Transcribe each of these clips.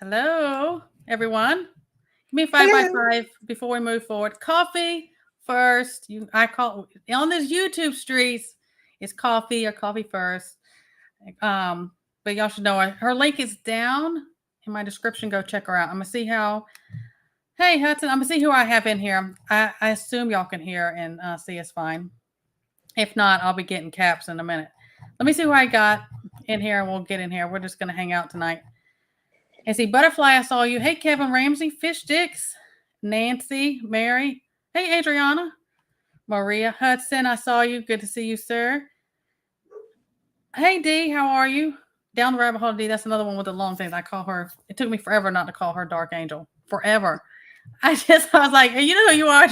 Hello, everyone. Give me 5 by Hello. 5 before we move forward. Coffee first. I call on this YouTube streets. It's coffee or coffee first. Um, but y'all should know her link is down in my description. Go check her out. I'm gonna see how. Hey Hudson, I'm gonna see who I have in here. I assume y'all can hear and see us fine. If not, I'll be getting caps in a minute. Let me see who I got in here, and we'll get in here. We're just gonna hang out tonight. And see, Butterfly, I saw you. Hey, Kevin Ramsey, Fish Sticks, Nancy, Mary. Hey, Adriana, Maria Hudson, I saw you. Good to see you, sir. Hey, Dee, how are you? Down the rabbit hole, Dee. That's another one with the long things. I call her. It took me forever not to call her Dark Angel. Forever. I was like, hey, you know who you are.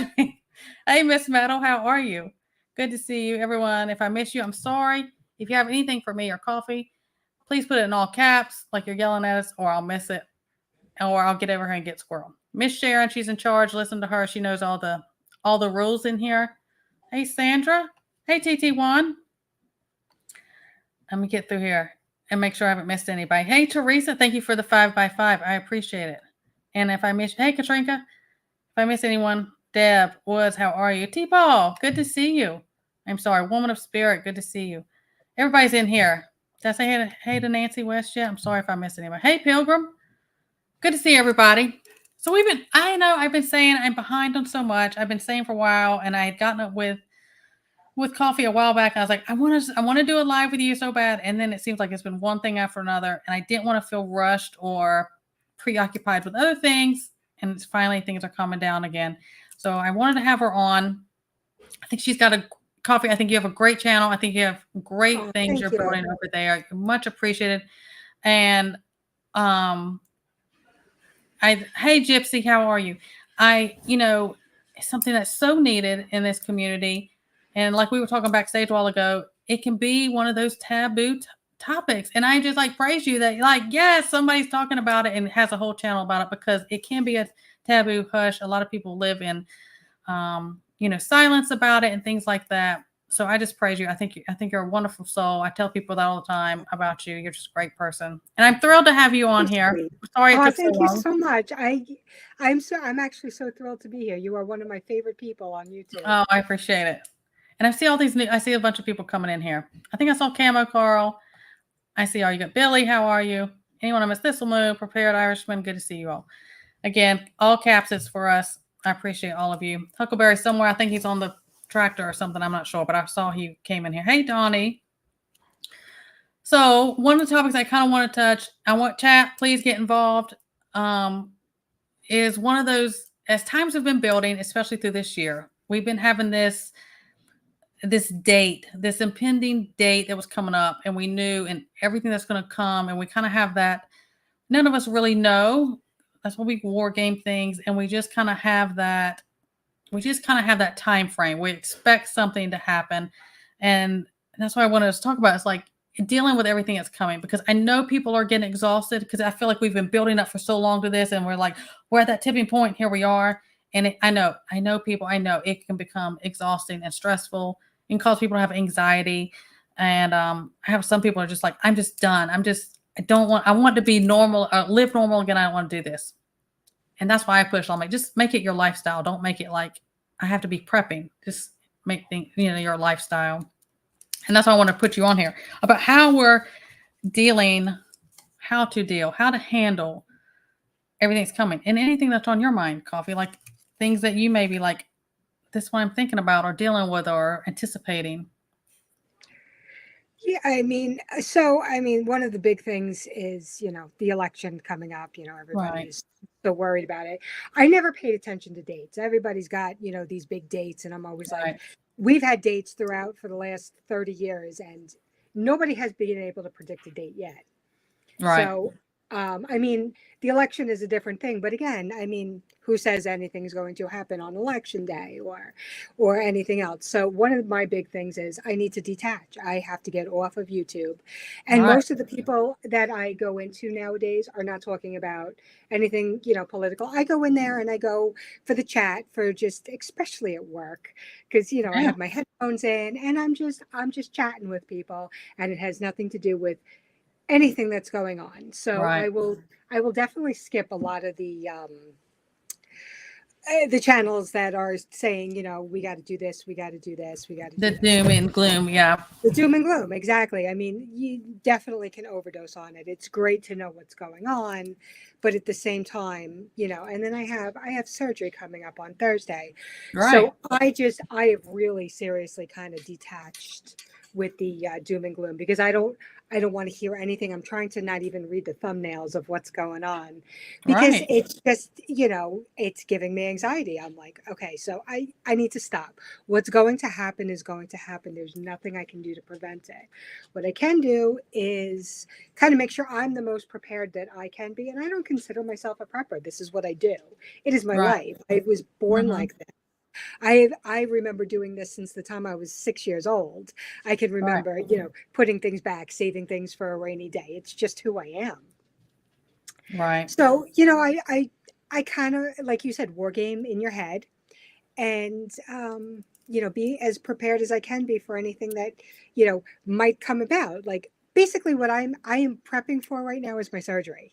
Hey, Miss Meadow, how are you? Good to see you, everyone. If I miss you, I'm sorry. If you have anything for me or coffee, please put it in all caps, like you're yelling at us, or I'll miss it, or I'll get over here and get squirrel. Miss Sharon, she's in charge. Listen to her. She knows all the rules in here. Hey, Sandra. Hey, TT1. Let me get through here and make sure I haven't missed anybody. Hey, Teresa, thank you for the 5 by 5. I appreciate it. And if I miss, hey, Katrinka, if I miss anyone, Deb, Woods, how are you? T Paul, good to see you. I'm sorry, Woman of Spirit, good to see you. Everybody's in here. Did I say hey to Nancy West yet? I'm sorry if I missed anybody. Hey, Pilgrim, good to see everybody. So I know I've been saying I'm behind on so much. I've been saying for a while, and I had gotten up with coffee a while back. And I was like, I want to do a live with you so bad. And then it seems like it's been one thing after another. And I didn't want to feel rushed or preoccupied with other things. And it's finally things are coming down again. So I wanted to have her on. I think she's got a coffee. I think you have a great channel. I think you have great Oh, things thank you're you. building over there. Much appreciated. And um hey Gypsy, how are you? It's something that's so needed in this community. And like we were talking backstage a while ago, it can be one of those taboo topics. And I just like praise you that like, yes, somebody's talking about it and has a whole channel about it because it can be a taboo hush. A lot of people live in silence about it and things like that. So I just praise you. I think you're a wonderful soul. I tell people that all the time about you. You're just a great person. And I'm thrilled to have you on You're here. sweet. Sorry it Oh, took so thank you long. so much. I'm actually so thrilled to be here. You are one of my favorite people on YouTube. Oh, I appreciate it. And I see a bunch of people coming in here. I think I saw Camo Carl. I see all you got. Billy, how are you? Anyone I missed? Thistle Move, Prepared Irishman. Good to see you all. Again, all caps is for us. I appreciate all of you. Huckleberry somewhere. I think he's on the tractor or something. I'm not sure, but I saw he came in here. Hey, Donnie. So one of the topics I kind of want to touch, I want chat, please get involved. Um, is one of those as times have been building, especially through this year. We've been having this date, this impending date that was coming up, and we knew and everything that's going to come, and we kind of have that. None of us really know. That's why we war game things, and we just kind of have that. We just kind of have that time frame. We expect something to happen, and that's why I wanted to talk about. It's like dealing with everything that's coming because I know people are getting exhausted because I feel like we've been building up for so long to this, and we're at that tipping point. Here we are, and I know people. I know it can become exhausting and stressful and cause people to have anxiety. And I have some people are just like, I'm just done. I don't want. I want to be normal, live normal again. I don't want to do this, and that's why I push on. Like, just make it your lifestyle. Don't make it like I have to be prepping. Just make things, your lifestyle. And that's why I want to put you on here about how we're dealing, how to deal, how to handle everything's coming, and anything that's on your mind, Coffee, like things that you may be like, this is what I'm thinking about, or dealing with, or anticipating. Yeah, one of the big things is, the election coming up. Everybody Right. is so worried about it. I never paid attention to dates. Everybody's got, these big dates, and I'm always like, Right. we've had dates throughout for the last 30 years, and nobody has been able to predict a date yet. Right. So, the election is a different thing, but again, who says anything is going to happen on election day or anything else? So, one of my big things is I need to detach. I have to get off of YouTube, and Right. most of the people that I go into nowadays are not talking about anything, political. I go in there and I go for the chat for just, especially at work, because I Yeah. have my headphones in and I'm just chatting with people, and it has nothing to do with anything that's going on. So Right. I will definitely skip a lot of the channels that are saying, we got to do this, we got to do this, we got to The do this. doom and gloom. Yeah. The doom and gloom, exactly. I mean, you definitely can overdose on it. It's great to know what's going on, but at the same time, and then I have surgery coming up on Thursday. Right. So I have really seriously kind of detached with the doom and gloom, because I don't want to hear anything. I'm trying to not even read the thumbnails of what's going on, because Right. it's just, it's giving me anxiety. I'm like, okay, so I need to stop. What's going to happen is going to happen. There's nothing I can do to prevent it. What I can do is kind of make sure I'm the most prepared that I can be. And I don't consider myself a prepper. This is what I do. It is my Right. life. I was born Hmm. like this. I remember doing this since the time I was 6 years old. I can Right. remember, putting things back, saving things for a rainy day. It's just who I am. Right. So, I kind of, like you said, war game in your head, and be as prepared as I can be for anything that might come about. Like, basically, what I am prepping for right now is my surgery.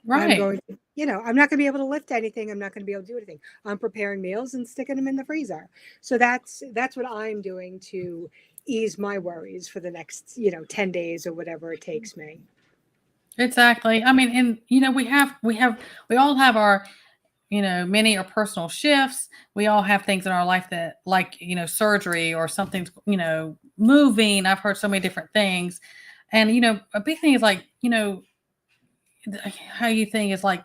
I'm Right. going to, I'm not going to be able to lift anything. I'm not going to be able to do anything. I'm preparing meals and sticking them in the freezer. So that's what I'm doing to ease my worries for the next 10 days or whatever it takes me. Exactly. I mean, and we all have our, many are personal shifts. We all have things in our life that, like, surgery or something's, moving. I've heard so many different things. And, a big thing is like, how you think is like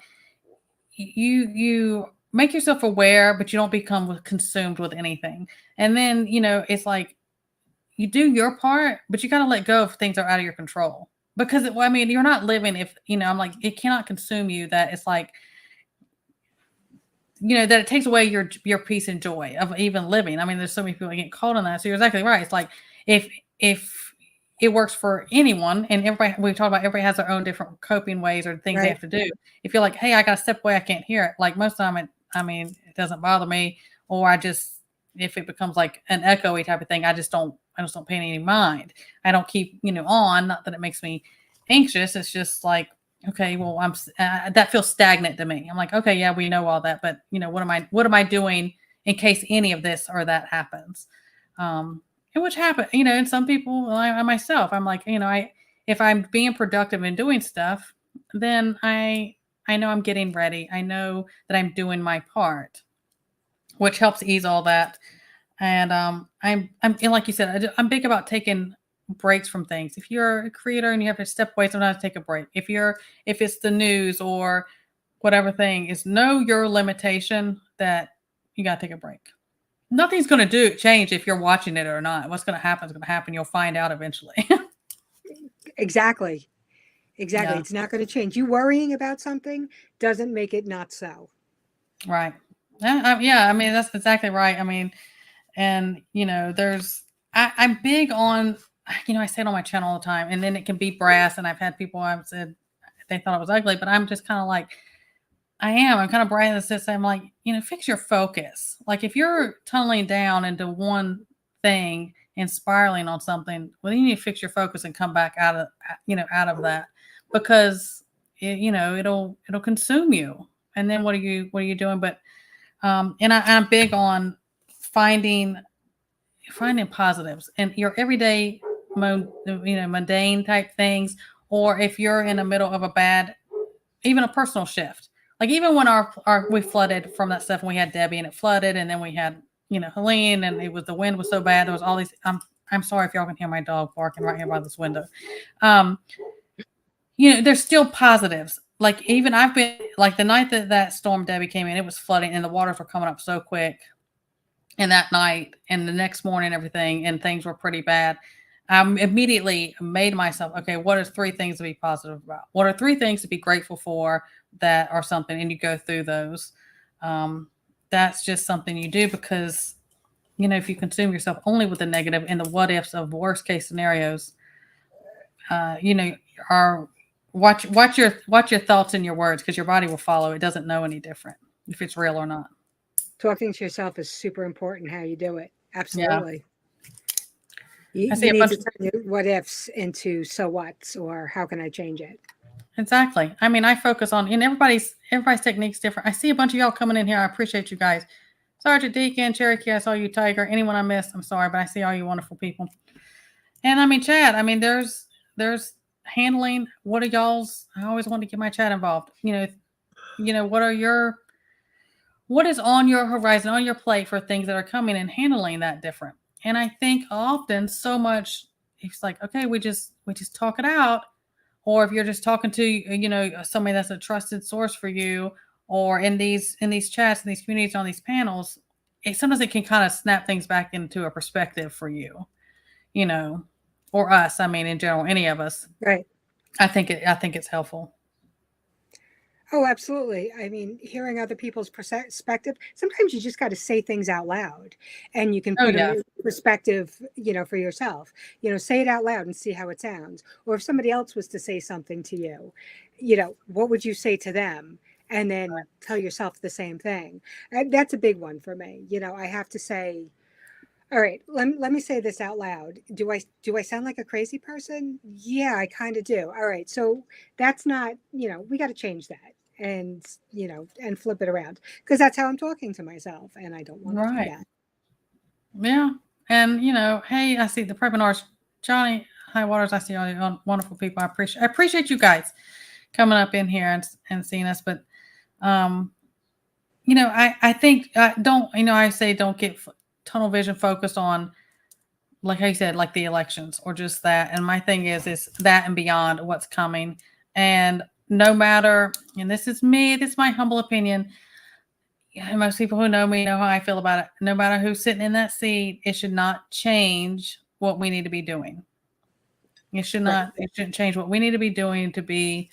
you make yourself aware, but you don't become consumed with anything. And then, it's like you do your part, but you got to let go of things that are out of your control. Because, well, I mean, you're not living if, I'm like, it cannot consume you that it's like, that it takes away your peace and joy of even living. I mean, there's so many people that get caught on that. So you're exactly right. It's like if it works for anyone, and everybody, we talk about, everybody has their own different coping ways or things they Right. have to do. If you're like, hey, I got to step away, I can't hear it. Like most of the time, I mean, it doesn't bother me, or if it becomes like an echoey type of thing, I just don't pay any mind. I don't keep on. Not that it makes me anxious. It's just like, okay, well, that feels stagnant to me. I'm like, okay, yeah, we know all that, but what am I doing in case any of this or that happens? And which happen, and some people, I myself, I'm like, if I'm being productive and doing stuff, then I know I'm getting ready. I know that I'm doing my part, which helps ease all that. And and like you said, I'm big about taking breaks from things. If you're a creator and you have to step away, sometimes take a break. If it's the news or whatever thing, is know your limitation, that you got to take a break. Nothing's going to change if you're watching it or not. What's going to happen is going to happen. You'll find out eventually. Exactly. Exactly. Yeah. It's not going to change. You worrying about something doesn't make it not so. Right. Yeah. I mean, that's exactly right. I mean, and I'm big on, I say it on my channel all the time, and then it can be brass, and I've had people I've said they thought it was ugly, but I'm just kind of like, I'm kind of brass in the sense that I'm like, fix your focus. Like if you're tunneling down into one thing and spiraling on something, well, you need to fix your focus and come back out of that, because it'll consume you. And then what are you doing? But and I'm big on finding positives in your everyday mundane type things, or if you're in the middle of a bad, even a personal shift, like even when our we flooded from that stuff, and we had Debbie and it flooded, and then we had Helene, and the wind was so bad, there was all these, I'm sorry if y'all can hear my dog barking right here by this window. um there's still positives. Like even I've been, like the night that storm Debbie came in, it was flooding and the waters were coming up so quick, and that night and the next morning, everything, and things were pretty bad. I immediately made myself, okay, what are 3 things to be positive about? What are 3 things to be grateful for that are something? And you go through those. That's just something you do, because, if you consume yourself only with the negative and the what ifs of worst case scenarios, uh, you know, are watch your thoughts and your words, because your body will follow. It doesn't know any different if it's real or not. Talking to yourself is super important how you do it. Yeah. Absolutely. I see You a need bunch to of turn your what ifs into so whats, or how can I change it? exactly. I mean, I focus on, and everybody's technique's different. I see a bunch of y'all coming in here. I appreciate you guys. Sergeant Deacon, Cherokee, I saw you, Tiger. Anyone I missed, I'm sorry, but I see all you wonderful people. And I mean, Chad, I mean, there's handling. What are y'all's? I always want to get my chat involved. What is on your horizon, on your plate for things that are coming and handling that different. And I think often so much it's like, okay, we just talk it out. Or if you're just talking to, somebody that's a trusted source for you, or in these chats, in these communities, on these panels, sometimes it can kind of snap things back into a perspective for you, you know, or us. I mean, in general, any of us. Right. I think it's helpful. Oh, absolutely. I mean, hearing other people's perspective, sometimes you just got to say things out loud and you can Oh put them yeah, in perspective, for yourself. Say it out loud and see how it sounds. Or if somebody else was to say something to you, what would you say to them? And then tell yourself the same thing. That's a big one for me. I have to say, all right, let me say this out loud. Do I sound like a crazy person? Yeah, I kind of do. All right, so that's not, we got to change that and and flip it around, because that's how I'm talking to myself, and I don't want to do right. that. Yeah. And hey, I see the prepping Johnny High Waters. I see all you wonderful people. I appreciate you guys coming up in here and seeing us. But um, I think don't I say don't get tunnel vision focused on, like I said, like the elections or just that. And my thing is that and beyond what's coming. And no matter, and this is me, this is my humble opinion. Yeah, most people who know me know how I feel about it. No matter who's sitting in that seat, it should not change what we need to be doing. It should Right. not. It shouldn't change what we need to be doing to be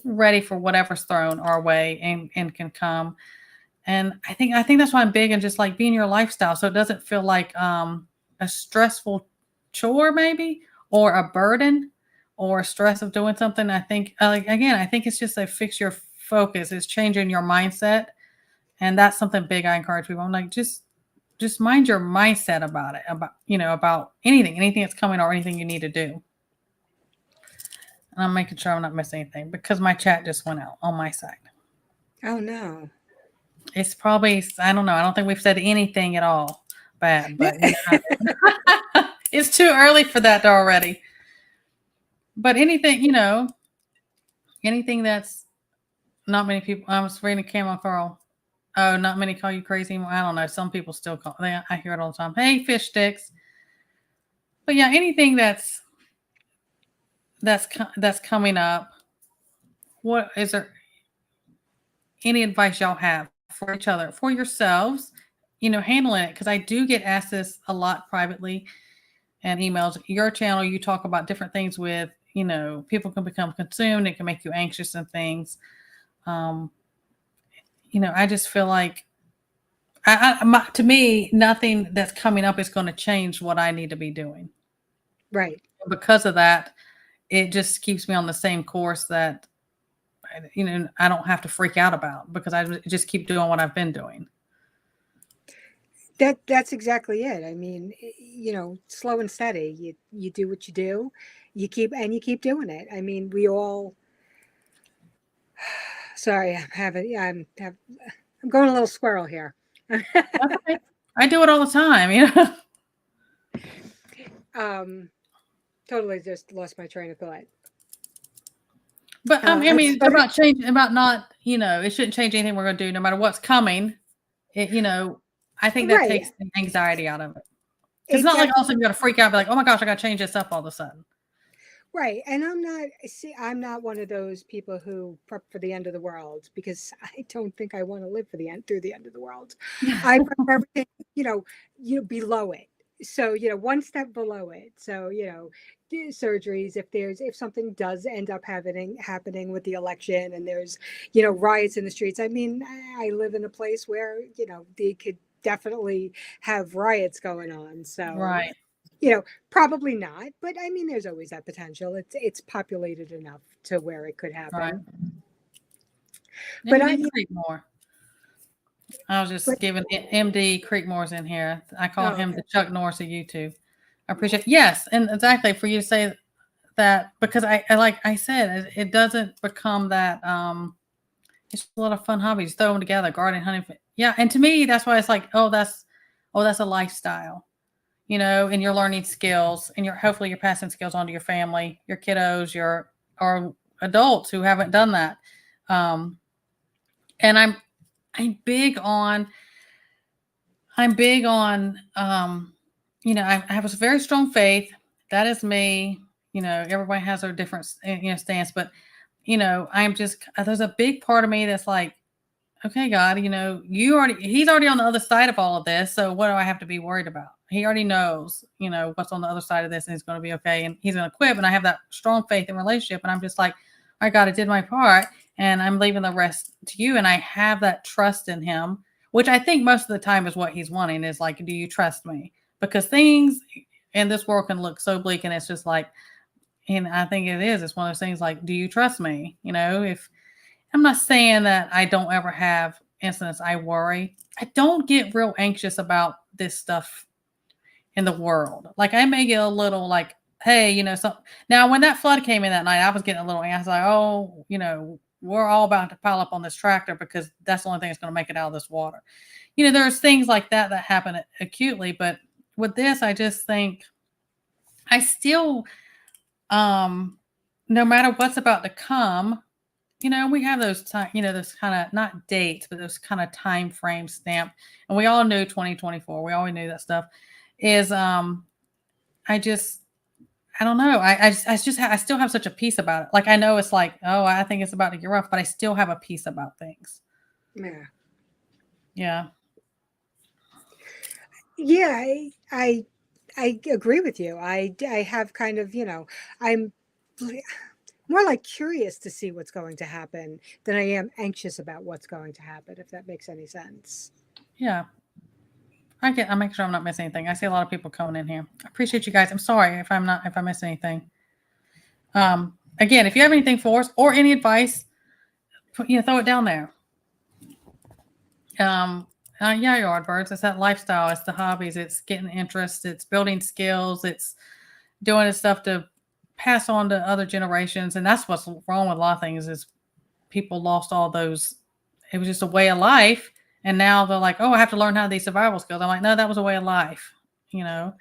ready for whatever's thrown our way and can come. And I think that's why I'm big and just like being your lifestyle, so it doesn't feel like a stressful chore maybe, or a burden, or a stress of doing something. I think I think it's just a fix your focus. It's changing your mindset, and that's something big I encourage people. I'm like, just mind your mindset about it, about anything that's coming or anything you need to do. And I'm making sure I'm not missing anything because my chat just went out on my side. Oh no. It's probably, I don't know. I don't think we've said anything at all bad, but it's too early for that already. But anything that's not many people. I was reading Camel Carl. Oh, not many call you crazy anymore. I don't know. Some people still call. I hear it all the time. Hey, fish sticks. But yeah, anything that's coming up. What is there? Any advice y'all have for each other, for yourselves? Handling it, because I do get asked this a lot privately and emails. Your channel, you talk about different things with, people can become consumed. It can make you anxious and things. Um, I just feel like to me, nothing that's coming up is going to change what I need to be doing. Right. Because of that, it just keeps me on the same course that, I don't have to freak out about, because I just keep doing what I've been doing. That's exactly it. I mean, slow and steady. You do what you do, you keep doing it. I mean, we all. Sorry, I'm going a little squirrel here. Okay. I do it all the time, um, Totally just lost my train of thought. But I I'm mean, sorry. about change, about not, it shouldn't change anything we're going to do, no matter what's coming. It, I think that Right. takes the anxiety out of it. Because it's It not like all of a definitely. sudden you got to freak out, and be like, oh my gosh, I got to change this up all of a sudden. Right. And I'm not one of those people who prep for the end of the world, because I don't think I want to live through the end of the world. I prep everything, below it. So, one step below it. So, surgeries, if something does end up happening with the election, and there's, riots in the streets. I mean, I live in a place where, they could definitely have riots going on. So, Right. Probably not, but I mean, there's always that potential. It's populated enough to where it could Right. happen. But MD Creekmore. I was just but giving MD Creekmore's in here. I call oh, him okay. the Chuck Norris of YouTube. I appreciate, yes. And exactly for you to say that, because I like I said, it doesn't become that, it's a lot of fun hobbies, throw them together, gardening, hunting. Yeah. And to me, that's why it's like, oh, that's a lifestyle, and you're learning skills, and hopefully you're passing skills on to your family, your kiddos, or adults who haven't done that. Um, and I'm big on, I have a very strong faith. That is me. Everybody has their different, stance, but I'm just, there's a big part of me that's like, okay, God, he's already on the other side of all of this. So what do I have to be worried about? He already knows, what's on the other side of this, and he's going to be okay. And he's going to equip. And I have that strong faith in relationship. And I'm just like, all right, God, I did my part, and I'm leaving the rest to you. And I have that trust in him, which I think most of the time is what he's wanting, is like, do you trust me? Because things in this world can look so bleak, and it's just like, and I think it's one of those things like, do you trust me? If I'm not saying that I don't ever have incidents I worry. I don't get real anxious about this stuff in the world. Like, I may get a little like, hey, now when that flood came in that night, I was getting a little anxious, like, oh, we're all about to pile up on this tractor because that's the only thing that's going to make it out of this water. There's things like that happen acutely, but with this, I just think I still, no matter what's about to come, we have those time, those kind of not dates, but those kind of time frame stamped. And we all knew 2024. We always knew that stuff is, I don't know. I still have such a peace about it. Like, I know it's like, oh, I think it's about to get rough, but I still have a peace about things. Yeah. Yeah. Yeah. I agree with you. I have kind of, I'm more like curious to see what's going to happen than I am anxious about what's going to happen, if that makes any sense. Yeah. I make sure I'm not missing anything. I see a lot of people coming in here. I appreciate you guys. I'm sorry if I miss anything. Again, if you have anything for us or any advice, throw it down there. Yeah, Yardbirds. It's that lifestyle. It's the hobbies. It's getting interest. It's building skills. It's doing the stuff to pass on to other generations. And that's what's wrong with a lot of things, is people lost all those. It was just a way of life. And now they're like, oh, I have to learn how to these survival skills. I'm like, no, that was a way of life, and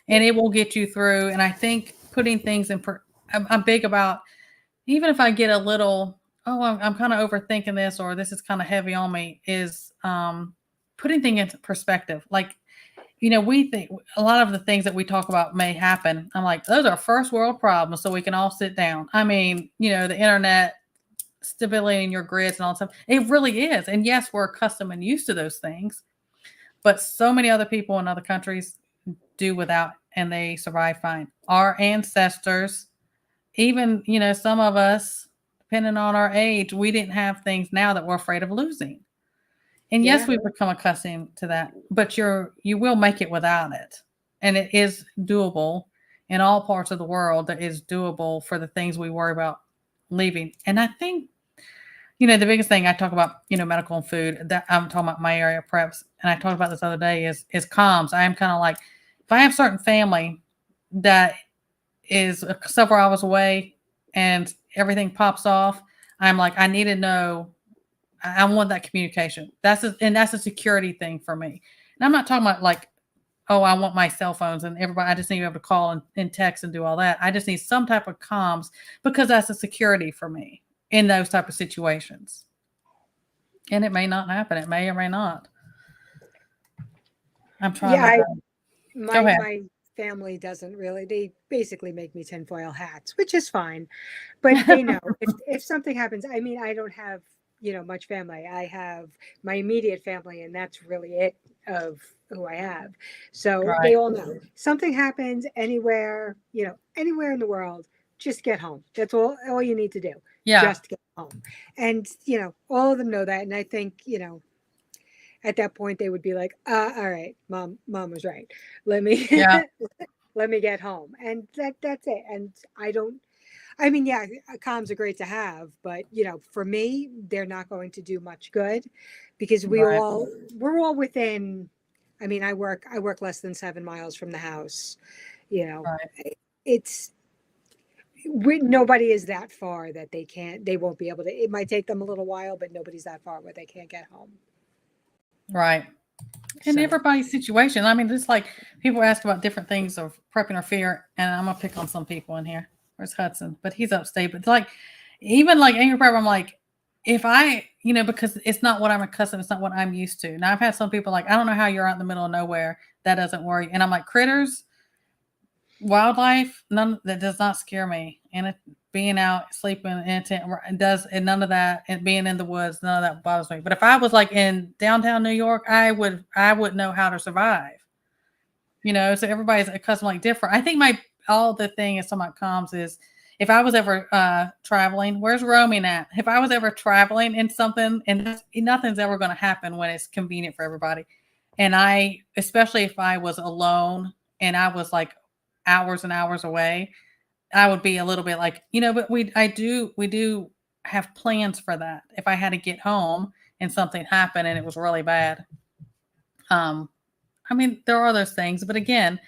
it will get you through. And I think putting things I'm big about, even if I get a little, oh, I'm kind of overthinking this, or this is kind of heavy on me, is putting things into perspective. Like, we think a lot of the things that we talk about may happen. I'm like, those are first world problems, so we can all sit down. I mean, the internet, stability in your grids and all that stuff. It really is. And yes, we're accustomed and used to those things, but so many other people in other countries do without, and they survive fine. Our ancestors, even, some of us, depending on our age, we didn't have things now that we're afraid of losing. And yes, we've become accustomed to that, but you will make it without it. And it is doable in all parts of the world. That is doable for the things we worry about leaving. And I think, the biggest thing I talk about, medical and food, that I'm talking about my area preps. And I talked about this other day is comms. I am kind of like, if I have certain family that is several hours away and everything pops off, I'm like, I need to know. I want that communication. That's a security thing for me. And I'm not talking about like, oh, I want my cell phones and everybody. I just need to be able to call and text and do all that. I just need some type of comms, because that's a security for me in those type of situations. And it may not happen. It may or may not. I'm trying to go ahead. My family doesn't really. They basically make me tinfoil hats, which is fine. But they know if something happens. I mean, I don't have much family. I have my immediate family, and that's really it of who I have. So they all know something happens anywhere, anywhere in the world. Just get home. That's all you need to do. Yeah. Just get home. And all of them know that. And I think at that point they would be like, all right, mom was right. Let me let me get home. And that's it. And I mean, yeah, comms are great to have, but for me, they're not going to do much good, because we're all within. I mean, I work less than 7 miles from the house. You know, Right. it's nobody is that far that they won't be able to. It might take them a little while, but nobody's that far where they can't get home. Right. And So everybody's situation. I mean, just like people ask about different things of prepping or fear, and I'm gonna pick on some people in here. Where's Hudson? But he's upstate. But it's like, even like angry prep, I'm like, if I, because it's not what I'm accustomed, it's not what I'm used to. Now I've had some people like, I don't know how you're out in the middle of nowhere. That doesn't worry. And I'm like, critters, wildlife, none that does not scare me. And being out, sleeping in a tent, and none of that, and being in the woods, none of that bothers me. But if I was like in downtown New York, I would know how to survive. So everybody's accustomed like different. I think all the thing is somewhat comes is if I was ever traveling, where's roaming at? If I was ever traveling in something, and nothing's ever going to happen when it's convenient for everybody. And especially if I was alone and I was like hours and hours away, I would be a little bit like, but we do have plans for that. If I had to get home and something happened and it was really bad. I mean, there are those things, but again,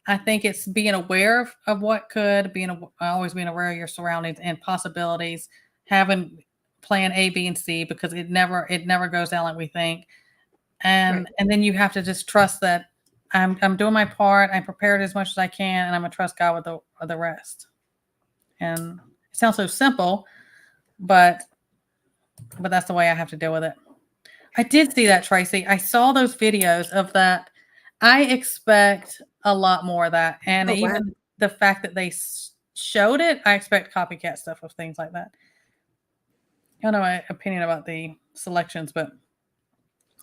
I think it's being aware of what could, always being aware of your surroundings and possibilities, having plan A, B, and C, because it never goes down like we think. right. And then you have to just trust that I'm doing my part. I'm prepared as much as I can, and I'm gonna trust God with the rest. And it sounds so simple, but that's the way I have to deal with it. I did see that, Tracy. I saw those videos of that. I expect a lot more of that, and Oh wow. even the fact that they showed it, I expect copycat stuff of things like that. I don't know my opinion about the selections, but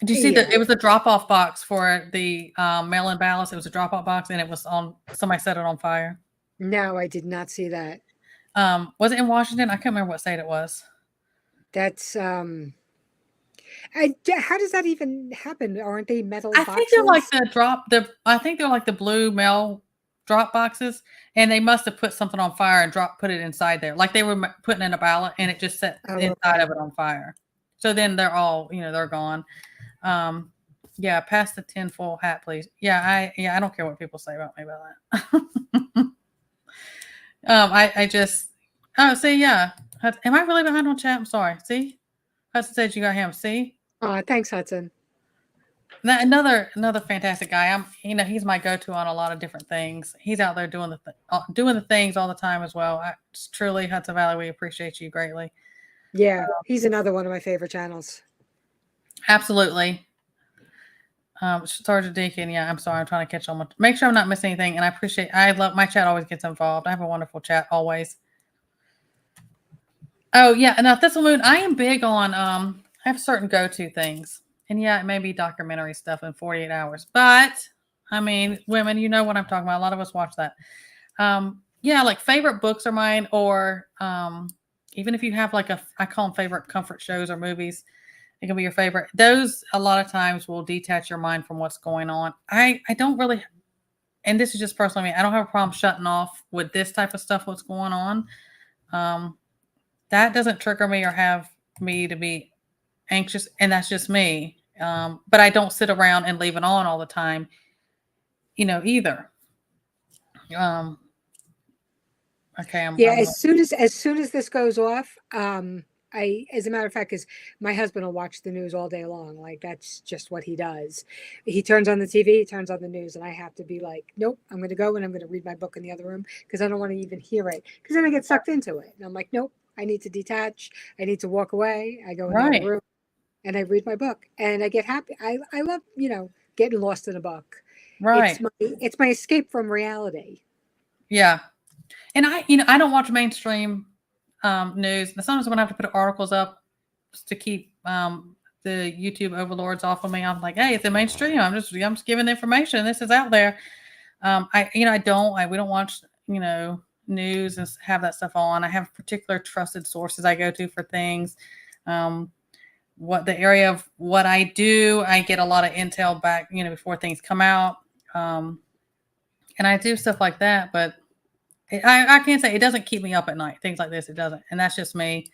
did you see that Yeah. it was a drop-off box for the mail-in ballots? It was a drop-off box, and it was somebody set it on fire. No, I did not see that. Was it in Washington? I can't remember what state it was. That's how does that even happen? Aren't they metal I think they're like boxes? I think they're like the blue mail drop boxes, and they must have put something on fire and put it inside there. Like they were putting in a ballot and it just set Oh, inside okay. of it on fire. So then they're all, they're gone. Um, yeah, pass the tinfoil hat, please. I don't care what people say about me about that. I just, oh, see, yeah. Am I really behind on chat? I'm sorry. See, Hudson said you got him. See, Thanks, Hudson. another fantastic guy. He's my go-to on a lot of different things. He's out there doing the things all the time as well. Truly, Hudson Valley, we appreciate you greatly. Yeah, he's another one of my favorite channels. Absolutely. Sergeant Deacon, yeah, I'm sorry. I'm trying to catch on. Make sure I'm not missing anything. And I love my chat always gets involved. I have a wonderful chat always. Oh, yeah. Now, Thistle Moon, I am big on, I have certain go-to things. And yeah, it may be documentary stuff in 48 hours. But, I mean, women, you know what I'm talking about. A lot of us watch that. Yeah, like favorite books are mine. Or even if you have like I call them favorite comfort shows or movies. It can be your favorite. Those a lot of times will detach your mind from what's going on. I don't really, and this is just personally me. I don't have a problem shutting off with this type of stuff. What's going on? That doesn't trigger me or have me to be anxious, and that's just me. But I don't sit around and leave it on all the time, either. Okay, Yeah, I'm as soon as this goes off, as a matter of fact, because my husband will watch the news all day long. Like that's just what he does. He turns on the TV, he turns on the news, and I have to be like, nope, I'm going to go and I'm going to read my book in the other room because I don't want to even hear it because then I get sucked into it. And I'm like, nope, I need to detach. I need to walk away. I go in the other right, room and I read my book and I get happy. I love getting lost in a book. right, It's my escape from reality. yeah. And I don't watch mainstream news. Sometimes when I have to put articles up to keep the YouTube overlords off of me, I'm like, hey, it's a mainstream. I'm just giving the information. This is out there. We don't watch news and have that stuff on. I have particular trusted sources I go to for things. What the area of what I do, I get a lot of intel back, before things come out. And I do stuff like that, but I can't say it doesn't keep me up at night. Things like this, it doesn't. And that's just me.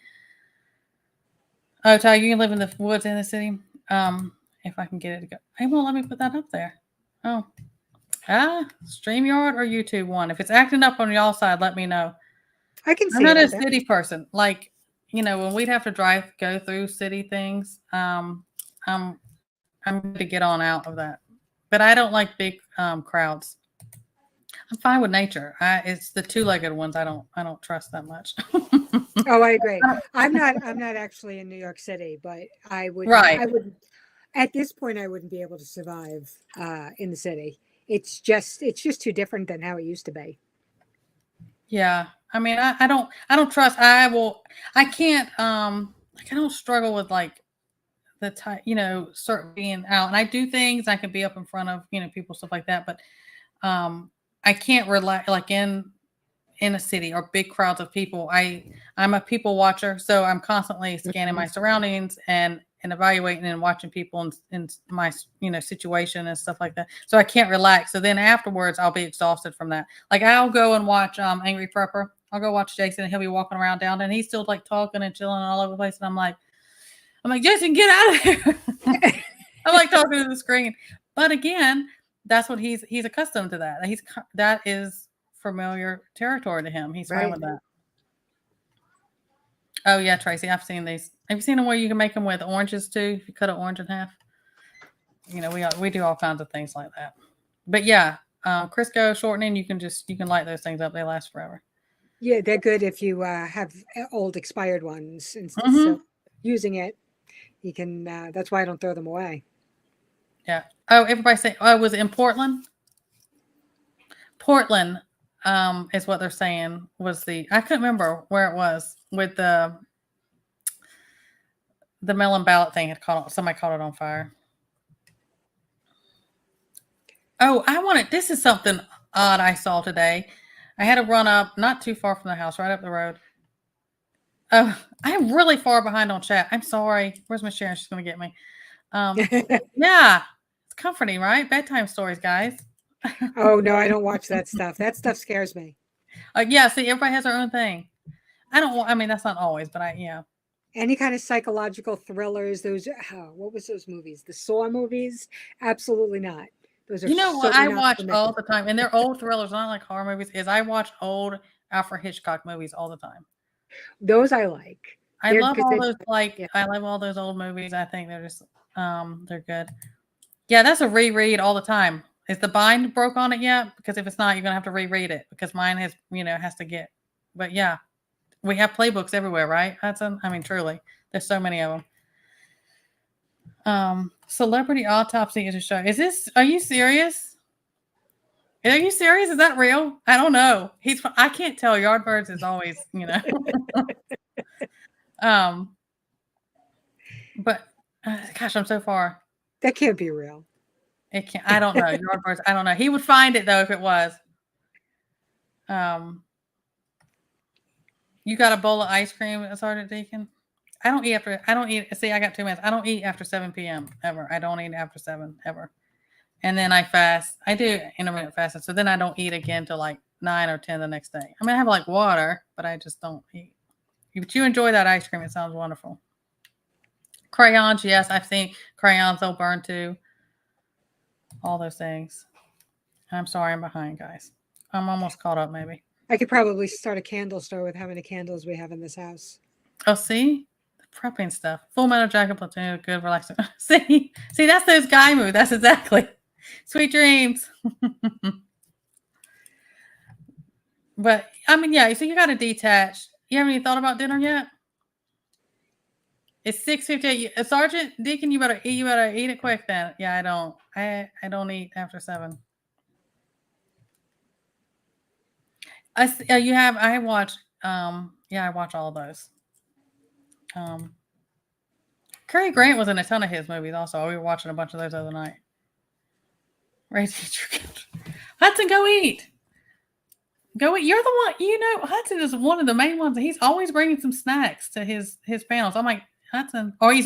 Oh, Ty, you can live in the woods in the city. If I can get it to go. Hey, won't let me put that up there. Oh, StreamYard or YouTube one. If it's acting up on y'all side, let me know. I can I'm see not a it. city person. Like, when we'd have to go through city things, I'm going to get on out of that. But I don't like big crowds. I'm fine with nature. It's the two-legged ones I don't trust that much. Oh, I agree. I'm not actually in New York City, but Right. I wouldn't at this point I wouldn't be able to survive in the city. It's just too different than how it used to be. Yeah. I mean, I don't trust. I can't like I don't struggle with like the type, certain being out, and I do things. I can be up in front of, people, stuff like that, but I can't rely like in a city or big crowds of people. I'm a people watcher, so I'm constantly scanning my surroundings and evaluating and watching people in my situation and stuff like that. So I can't relax. So then afterwards, I'll be exhausted from that. Like I'll go and watch Angry Prepper. I'll go watch Jason, and he'll be walking around down, and he's still like talking and chilling all over the place, and I'm like, Jason, get out of here. I'm like talking to the screen. But again, that's what he's accustomed to that. That is familiar territory to him. He's fine with that. Oh yeah, Tracy, I've seen these. Have you seen them where you can make them with oranges too? If you cut an orange in half, we do all kinds of things like that. But yeah, Crisco shortening, you can light those things up. They last forever. Yeah, they're good if you have old expired ones, and Mm-hmm. so using it, you can. That's why I don't throw them away. Yeah. Oh, everybody say, oh, was it in Portland? Portland is what they're saying was I couldn't remember where it was with the melon ballot thing somebody caught it on fire. Oh, this is something odd I saw today. I had to run up, not too far from the house, right up the road. Oh, I'm really far behind on chat. I'm sorry. Where's my Sharon? She's going to get me. Yeah, it's comforting, right? Bedtime stories, guys. Oh no, I don't watch that stuff. That stuff scares me. Yeah, see, everybody has their own thing. I mean, that's not always, but Any kind of psychological thrillers, what was those movies? The Saw movies? Absolutely not. Those are what so I not watch for me. all the time, and they're old thrillers, not like horror movies, is I watch old Alfred Hitchcock movies all the time. Those I like. I love all those I love all those old movies. I think they're just they're good. Yeah, that's a reread all the time. Is the bind broke on it yet? Because if it's not, you're gonna have to reread it because mine has to get. But yeah, we have playbooks everywhere, right? I mean, truly, there's so many of them. Celebrity Autopsy is a show. Are you serious? Are you serious? Is that real? I don't know. I can't tell. Yardbirds is always, but gosh, I'm so far. That can't be real. It can't. I don't know. Yardbirds. I don't know. He would find it though if it was. You got a bowl of ice cream, Sergeant Deacon? I don't eat. See, I got 2 minutes. I don't eat after 7 p.m. ever. I don't eat after 7 ever. And then I fast. I do intermittent fasting. So then I don't eat again till like 9 or 10 the next day. I mean, I have like water, but I just don't eat. But you enjoy that ice cream. It sounds wonderful. Crayons, yes, I've seen crayons. They'll burn too. All those things. I'm sorry I'm behind, guys. I'm almost caught up, maybe. I could probably start a candle store with how many candles we have in this house. Oh, see? The prepping stuff. Full Metal Jacket Platoon, good, relaxing. See, that's those guy moves. That's exactly. Sweet dreams. But, I mean, yeah, so you got to detach. You haven't even thought about dinner yet? It's 6:58. Sergeant Deacon, you better eat it quick then. Yeah, I don't. I don't eat after 7. I watch I watch all those. Cary Grant was in a ton of his movies also. We were watching a bunch of those the other night. Hudson, go eat. Go eat. You're the one, Hudson is one of the main ones. He's always bringing some snacks to his panels. I'm like, Hudson, or he's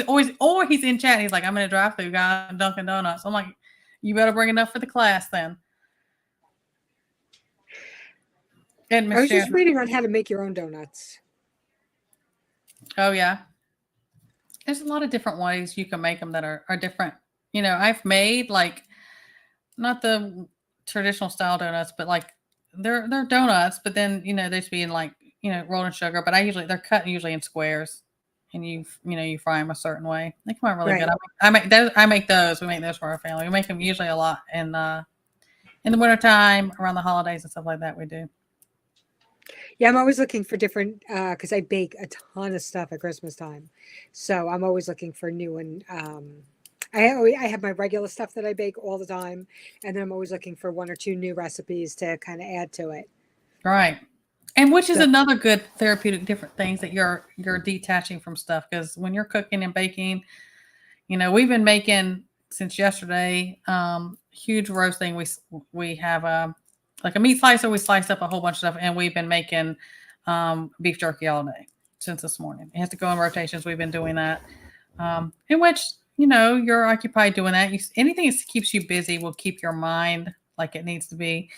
in chat. He's like, I'm in a drive-through guy, Dunkin' Donuts. I'm like, you better bring enough for the class then. I was just reading on how to make your own donuts. Oh yeah. There's a lot of different ways you can make them that are different. I've made like not the traditional style donuts, but like they're donuts, but then they just be in like rolled in sugar. But they're cut usually in squares, and you fry them a certain way. They come out really good. Right. I make those. I make those. We make those for our family. We make them usually a lot in the wintertime, around the holidays and stuff like that. We do. Yeah, I'm always looking for different because I bake a ton of stuff at Christmas time, so I'm always looking for new and I have my regular stuff that I bake all the time, and then I'm always looking for one or two new recipes to kind of add to it. Right. And which is So another good therapeutic different things that you're detaching from stuff, because when you're cooking and baking, we've been making since yesterday huge roasting. We have like a meat slicer. We sliced up a whole bunch of stuff, and we've been making beef jerky all day since this morning. It has to go in rotations. We've been doing that, in which you're occupied doing that. Anything that keeps you busy will keep your mind like it needs to be.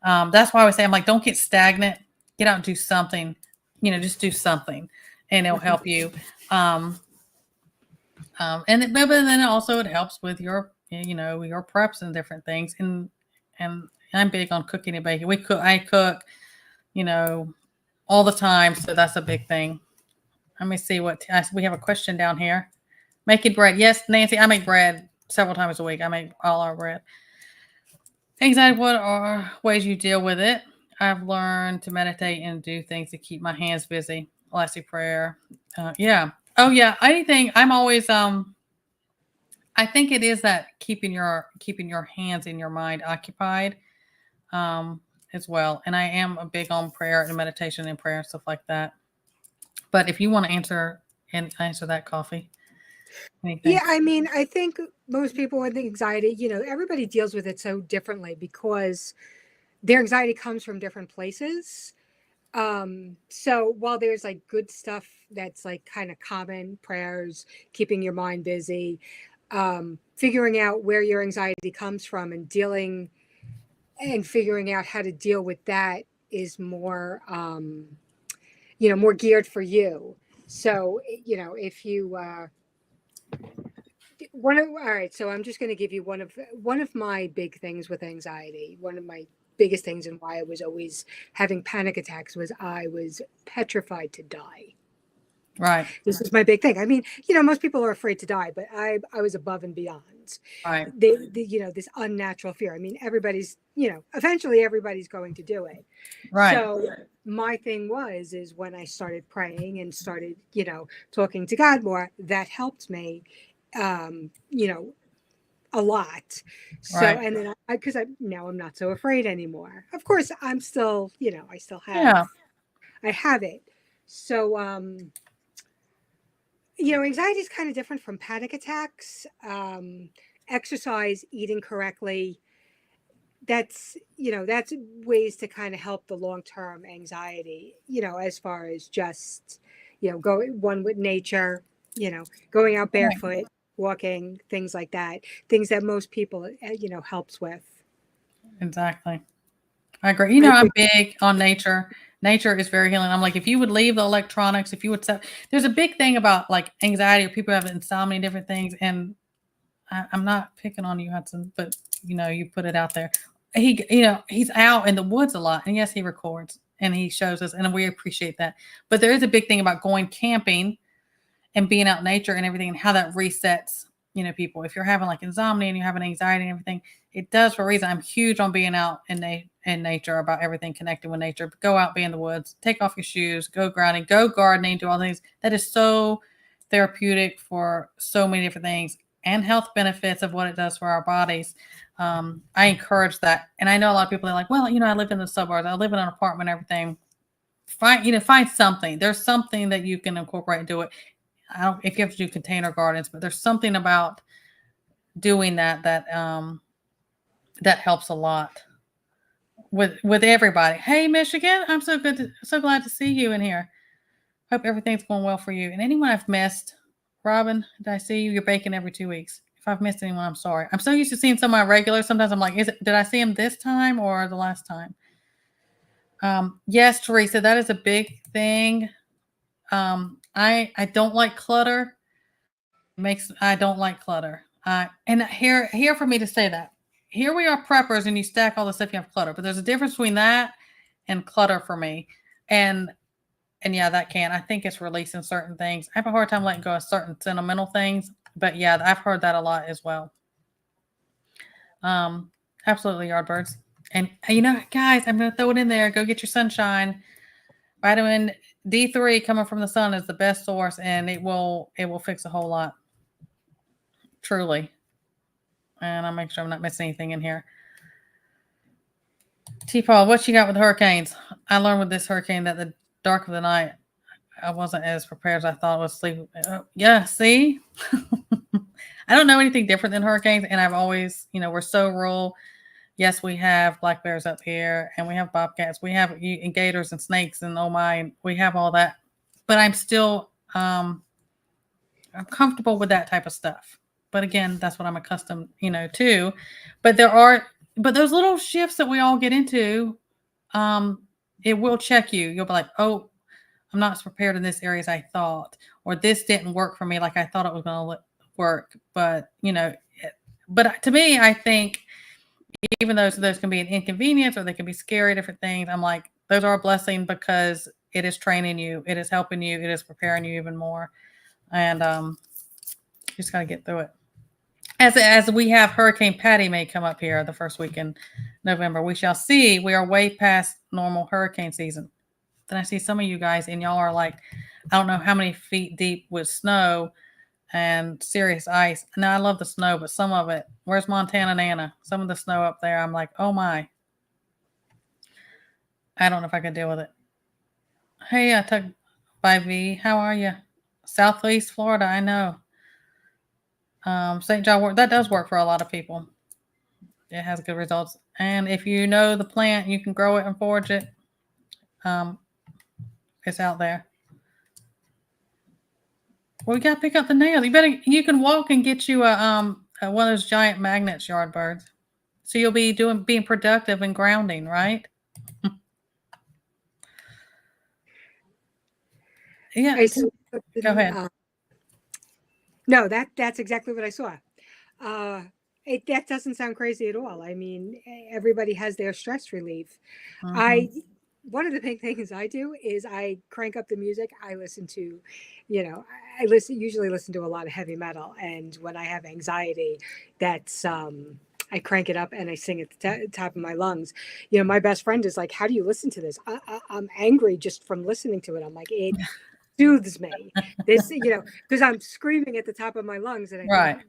That's why I would say, I'm like, don't get stagnant. Get out and do something. Just do something, and it'll help you. But then also it helps with your your preps and different things. And I'm big on cooking and baking. I cook, all the time, so that's a big thing. Let me see we have a question down here. Making bread. Yes, Nancy, I make bread several times a week. I make all our bread. Anxiety, what are ways you deal with it? I've learned to meditate and do things to keep my hands busy. Lastly, prayer. Yeah. Oh yeah. Anything. I'm always I think it is that keeping your hands and your mind occupied as well. And I am a big on prayer and meditation and prayer and stuff like that. But if you want to answer that, Coffee. Anything. yeah, I mean, I think most people with anxiety, everybody deals with it so differently because their anxiety comes from different places. So while there's like good stuff that's like kind of common, prayers, keeping your mind busy, figuring out where your anxiety comes from and figuring out how to deal with that is more more geared for you. So if you all right, so I'm just going to give you one of my big things with anxiety. One of my biggest things and why I was always having panic attacks was I was petrified to die. Right. This is my big thing. I mean, most people are afraid to die, but I was above and beyond. Right. This unnatural fear. I mean, everybody's, eventually everybody's going to do it. Right. So my thing is when I started praying and started, talking to God more, that helped me, a lot. So, Right. and then because now I'm not so afraid anymore. Of course, I'm still, I still have, Yeah. I have it. So, anxiety is kind of different from panic attacks. Exercise, eating correctly, that's ways to kind of help the long-term anxiety, as far as just, going one with nature, going out barefoot, walking, things like that, things that most people, helps with. Exactly. I agree. I'm big on nature. Nature is very healing. I'm like, if you would leave the electronics, if you would set, there's a big thing about like anxiety or people have insomnia and different things. And I'm not picking on you, Hudson, but you put it out there. He's out in the woods a lot, and yes, he records and he shows us, and we appreciate that. But there is a big thing about going camping and being out in nature and everything, and how that resets, people. If you're having like insomnia and you're having anxiety and everything, it does for a reason. I'm huge on being out in nature, about everything connected with nature. But go out, be in the woods, take off your shoes, go grounding, go gardening, do all things. That is so therapeutic for so many different things and health benefits of what it does for our bodies. I encourage that. And I know a lot of people are like, well, I live in the suburbs. I live in an apartment and everything. Find something. There's something that you can incorporate and do it. If you have to do container gardens, but there's something about doing that helps a lot with everybody. Hey, Michigan, I'm so glad to see you in here. Hope everything's going well for you. And anyone I've missed, Robin, did I see you? You're baking every 2 weeks. If I've missed anyone, I'm sorry. I'm so used to seeing some of my regulars. Sometimes I'm like, did I see him this time or the last time? Yes, Teresa, that is a big thing. I don't like clutter. I don't like clutter. And here for me to say that here we are preppers and you stack all the stuff, you have clutter, but there's a difference between that and clutter for me. And yeah, that I think it's releasing certain things. I have a hard time letting go of certain sentimental things, but yeah, I've heard that a lot as well. Absolutely, Yardbirds. And guys, I'm going to throw it in there. Go get your sunshine. Vitamin D3 coming from the sun is the best source, and it will fix a whole lot. Truly. And I'll make sure I'm not missing anything in here. T-Paul, what you got with hurricanes? I learned with this hurricane that the dark of the night, I wasn't as prepared as I thought I was sleeping. Yeah, see? I don't know anything different than hurricanes, and I've always, we're so rural. Yes, we have black bears up here, and we have bobcats. We have and gators and snakes, and oh my, we have all that. But I'm still, I'm comfortable with that type of stuff. But again, that's what I'm accustomed, to. But but those little shifts that we all get into, it will check you. You'll be like, oh, I'm not as prepared in this area as I thought, or this didn't work for me like I thought it was going to work. But, but to me, I think even though those can be an inconvenience or they can be scary, different things, I'm like, those are a blessing because it is training you. It is helping you. It is preparing you even more. And you just got to get through it. As we have Hurricane Patty may come up here the first week in November. We shall see. We are way past normal hurricane season. Then I see some of you guys and y'all are like, I don't know how many feet deep with snow and serious ice. Now I love the snow, but some of it, where's Montana Nana? Some of the snow up there, I'm like, oh my. I don't know if I can deal with it. Hey, I took by V. How are you? Southeast Florida, I know. St. John, that does work for a lot of people. It has good results. And if you know the plant, you can grow it and forage it. It's out there. Well, we got to pick up the nails. You can walk and get you one of those giant magnets, Yardbirds. So you'll be being productive and grounding, right? Yeah. Go ahead. No, that's exactly what I saw. That doesn't sound crazy at all. I mean, everybody has their stress relief. Mm-hmm. One of the big things I do is I crank up the music. I listen to, usually listen to a lot of heavy metal. And when I have anxiety, that's, I crank it up and I sing at the top of my lungs. My best friend is like, how do you listen to this? I'm angry just from listening to it. I'm like, it soothes me. This, because I'm screaming at the top of my lungs. And I think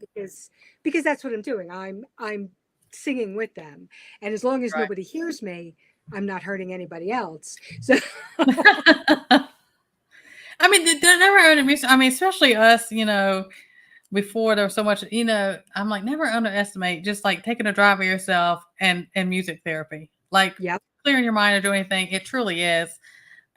because that's what I'm doing. I'm singing with them. And as long as nobody hears me, I'm not hurting anybody else. So, I mean, they're never especially us, before there was so much, I'm like, never underestimate just like taking a drive of yourself and music therapy, like clearing your mind or doing anything. It truly is.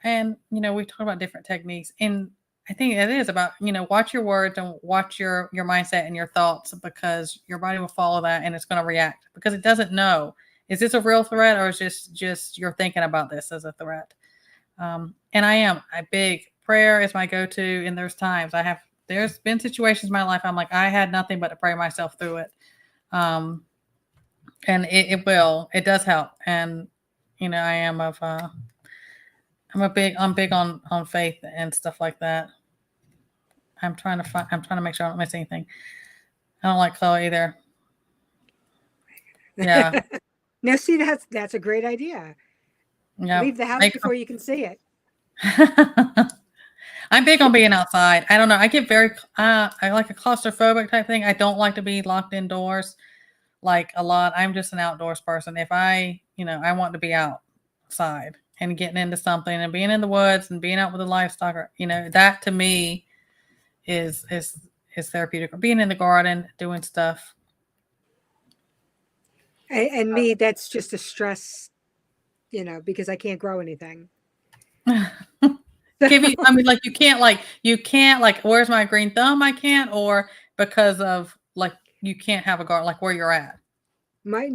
And, we talk about different techniques, and I think it is about, watch your words and watch your mindset and your thoughts, because your body will follow that and it's going to react because it doesn't know. Is this a real threat, or is just you're thinking about this as a threat? And a big prayer is my go-to. And there's been situations in my life I'm like, I had nothing but to pray myself through it. And it does help. And, I'm big on faith and stuff like that. I'm trying to make sure I don't miss anything. I don't like Chloe either. Yeah. Now, see, that's a great idea. Yeah. Leave the house before you can see it. I'm big on being outside. I don't know. I get I like a claustrophobic type thing. I don't like to be locked indoors like a lot. I'm just an outdoors person. If I want to be outside and getting into something and being in the woods and being out with the livestock, or, that to me is therapeutic. Or being in the garden, doing stuff. And me, that's just a stress, because I can't grow anything. You can't where's my green thumb? I can't, or because of you can't have a garden like where you're at. My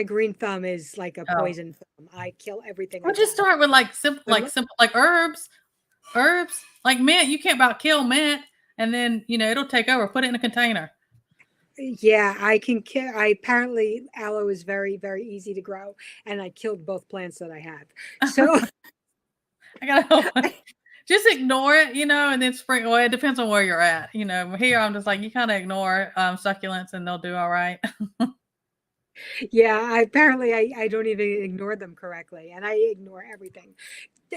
green thumb is like a poison thumb. I kill everything. We'll just start with simple herbs. Like mint, you can't about kill mint, and then it'll take over. Put it in a container. Yeah, I can kill. I apparently aloe is very, very easy to grow, and I killed both plants that I have. So I gotta just ignore it, and then spring. Well, it depends on where you're at. Here I'm just like you kind of ignore succulents and they'll do all right. yeah, I don't even ignore them correctly, and I ignore everything.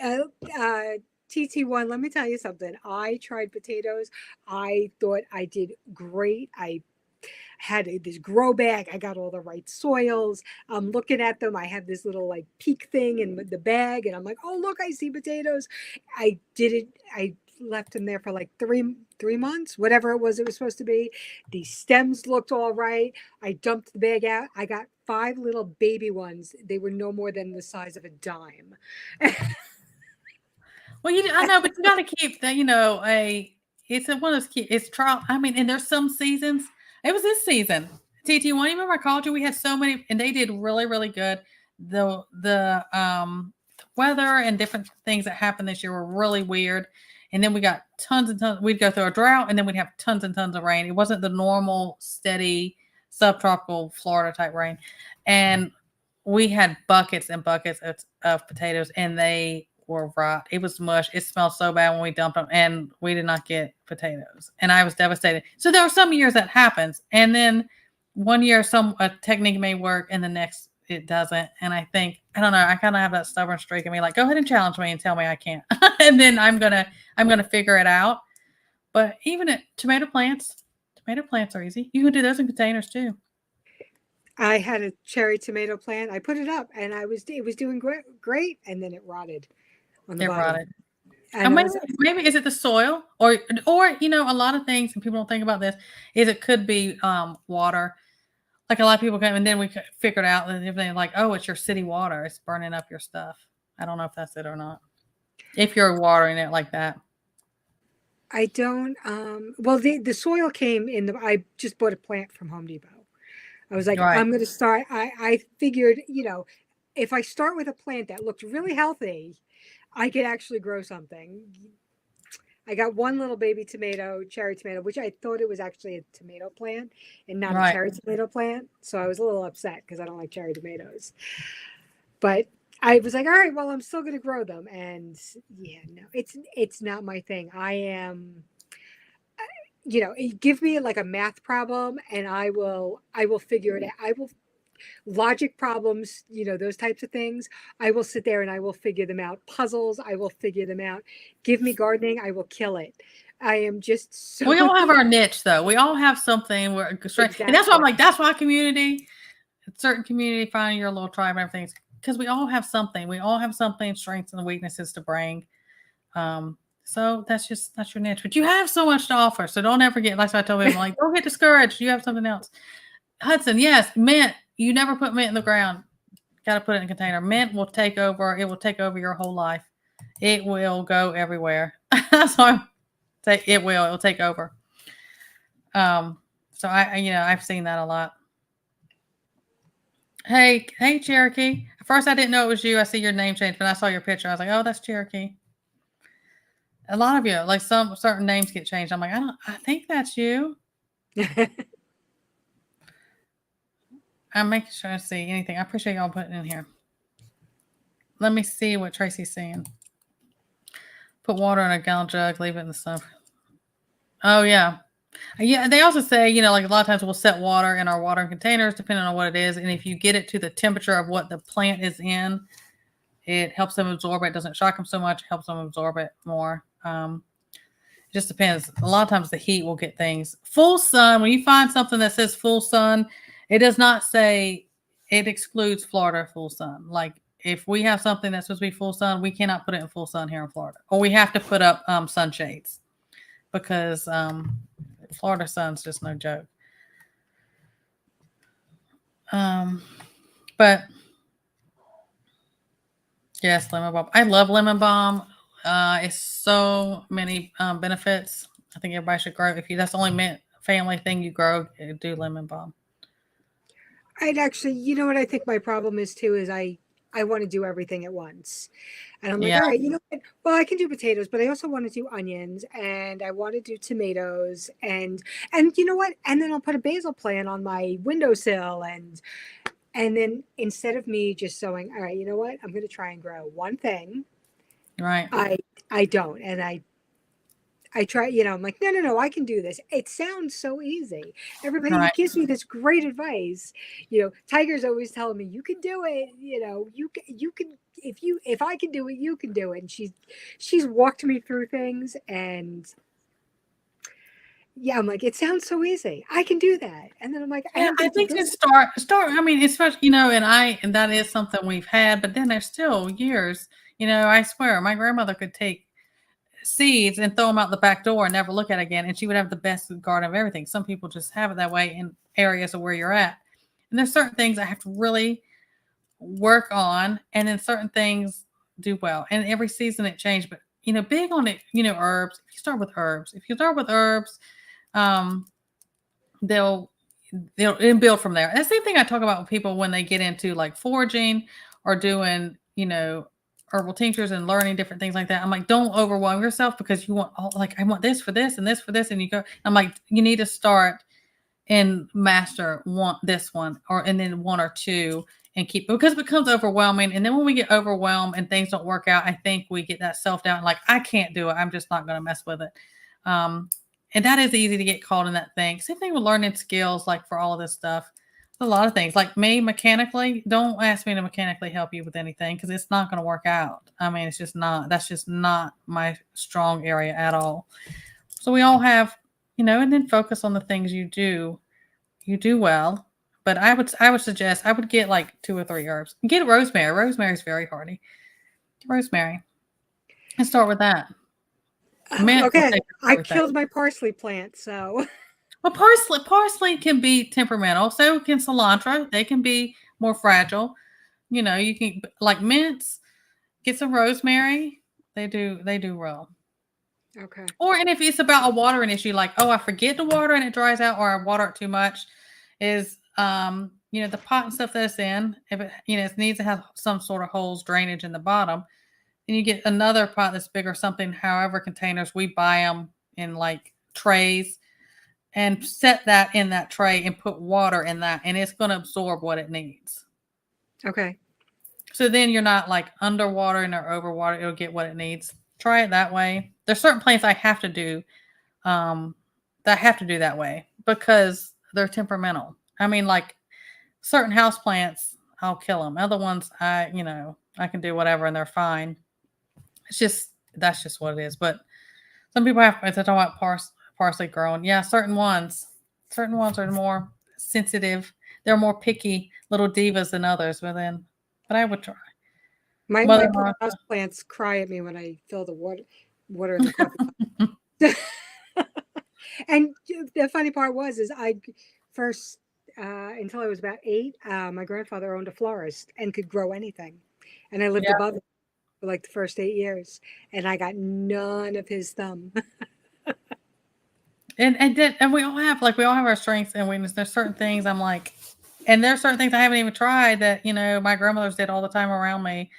Uh, uh, TT1, let me tell you something. I tried potatoes. I thought I did great. I had this grow bag. I got all the right soils. I'm looking at them. I have this little like peak thing in the bag, and I'm like, oh look, I see potatoes. I did it. I left them there for like three months, whatever it was supposed to be. The stems looked all right. I dumped the bag out. I got 5 little baby ones. They were no more than the size of a dime. Well, I know, but you got to keep that. It's one of those. It's trial. I mean, and there's some seasons. It was this season. TT1. You remember I called you? We had so many, and they did really, really good. The weather and different things that happened this year were really weird. And then we got tons and tons. We'd go through a drought, and then we'd have tons and tons of rain. It wasn't the normal, steady, subtropical Florida type rain, and we had buckets and buckets of potatoes, and they were rot. It was mush. It smelled so bad when we dumped them, and we did not get potatoes. And I was devastated. So there are some years that happens, and then one year a technique may work, and the next it doesn't. And I don't know. I kind of have that stubborn streak in me. Like, go ahead and challenge me and tell me I can't, and then I'm gonna figure it out. But even at tomato plants are easy. You can do those in containers too. I had a cherry tomato plant. I put it up, and it was doing great, and then it rotted on the It bottom. rotted. And And it maybe, was maybe is it the soil or a lot of things and people don't think about this is it could be water. Like a lot of people come and then we figured out that if they're like, oh, it's your city water, it's burning up your stuff. I don't know if that's it or not. If you're watering it like that. I don't. Well, the soil came in the. I just bought a plant from Home Depot. I was like, Right. I'm going to start. I figured, if I start with a plant that looked really healthy, I could actually grow something. I got one little baby cherry tomato, which I thought it was actually a tomato plant and not a Right. cherry tomato plant. So I was a little upset because I don't like cherry tomatoes. But I was like, all right, well, I'm still going to grow them. And yeah, no, it's not my thing. I am, give me like a math problem and I will figure it out. I will logic problems, those types of things. I will sit there and I will figure them out. Puzzles, I will figure them out. Give me gardening, I will kill it. I am just so We all have our niche though. We all have something where and that's why I'm exactly. like, that's why certain community, find your little tribe and everything. Because we all have something. We all have something, strengths and weaknesses to bring. So that's your niche. But you have so much to offer. So don't ever get like I told him, like, don't get discouraged. You have something else. Hudson, yes, mint. You never put mint in the ground. Got to put it in a container. Mint will take over. It will take over your whole life. It will go everywhere. So it will. It will take over. So I've seen that a lot. Hey, Cherokee. At first, I didn't know it was you. I see your name changed, but I saw your picture. I was like, oh, that's Cherokee. A lot of you, like some certain names get changed. I'm like, I think that's you. I'm making sure I see anything. I appreciate y'all putting in here. Let me see what Tracy's saying. Put water in a gallon jug, leave it in the sun. Oh, yeah. Yeah, they also say, like a lot of times we'll set water in our watering containers, depending on what it is. And if you get it to the temperature of what the plant is in, it helps them absorb it. It doesn't shock them so much. It helps them absorb it more. It just depends. A lot of times the heat will get things. Full sun, when you find something that says full sun, it does not say, it excludes Florida full sun. Like if we have something that's supposed to be full sun, we cannot put it in full sun here in Florida. Or we have to put up sunshades because Florida sun's just no joke. But yes, lemon balm. I love lemon balm. It's so many benefits. I think everybody should grow. If that's the only family thing you grow, do lemon balm. I'd actually, what I think my problem is too is I I want to do everything at once. And I'm like, Yeah. all right, you know what? Well, I can do potatoes, but I also want to do onions and I want to do tomatoes and you know what? And then I'll put a basil plant on my windowsill and then instead of me just sowing, all right, you know what? I'm going to try and grow one thing. Right. I I don't and I try, you know, I'm like, no, no, no, I can do this. It sounds so easy. Everybody Right. gives me this great advice. You know, Tiger's always telling me, you can do it. You know, you can, if I can do it, you can do it. And she's walked me through things and yeah, I'm like, it sounds so easy. I can do that. And then I'm like, I Yeah, don't I think it's a think good. to start, I mean, especially, you know, and that is something we've had, but then there's still years, you know, I swear my grandmother could take seeds and throw them out the back door and never look at it again. And she would have the best garden of everything. Some people just have it that way in areas of where you're at. And there's certain things I have to really work on, and then certain things do well. And every season it changed, but you know, big on it, you know, herbs. If you start with herbs, um, they'll and build from there. And the same thing I talk about with people when they get into like foraging or doing, you know, herbal tinctures and learning different things like that. I'm like, don't overwhelm yourself because you want all like I want this for this and this for this. And you go, I'm like, you need to start and master this one or and then one or two and keep because it becomes overwhelming. And then when we get overwhelmed and things don't work out, I think we get that self-doubt like I can't do it. I'm just not going to mess with it. Um, and that is easy to get caught in that thing. Same thing with learning skills, like for all of this stuff. A lot of things like me mechanically, don't ask me to mechanically help you with anything because it's not going to work out. I mean, it's just not, that's just not my strong area at all. So we all have, you know, and then focus on the things you do well. But I would suggest I would get like 2 or 3 herbs. Get rosemary. Rosemary is very hardy. Rosemary. And start with that. Mint will Okay, take I everything. killed my parsley plant, so Well, parsley can be temperamental. So can cilantro. They can be more fragile. You know, you can like mints. Get some rosemary. They do well. okay. Or and if it's about a watering issue, like oh I forget to water and it dries out, or I water it too much, is you know the pot and stuff that it's in. If it you know it needs to have some sort of holes drainage in the bottom, and you get another pot that's big or something. However, containers we buy them in like trays and set that in that tray and put water in that, and it's going to absorb what it needs. Okay. So then you're not like underwatering or overwater. It'll get what it needs. Try it that way. There's certain plants I have to do that have to do that way because they're temperamental. I mean, like certain house plants, I'll kill them. Other ones, I can do whatever and they're fine. It's just that's just what it is. But some people have to talk about parsley growing. Yeah, certain ones are more sensitive. They're more picky little divas than others. But I would try. My Mother poor Martha. house plants cry at me when I fill the water in the coffee pot. And the funny part was, is I first, until I was about 8, my grandfather owned a florist and could grow anything. And I lived Yeah. above it for like the first 8 years, and I got none of his thumb. And we all have our strengths and weaknesses. There's certain things I'm like, and there's certain things I haven't even tried that my grandmothers did all the time around me,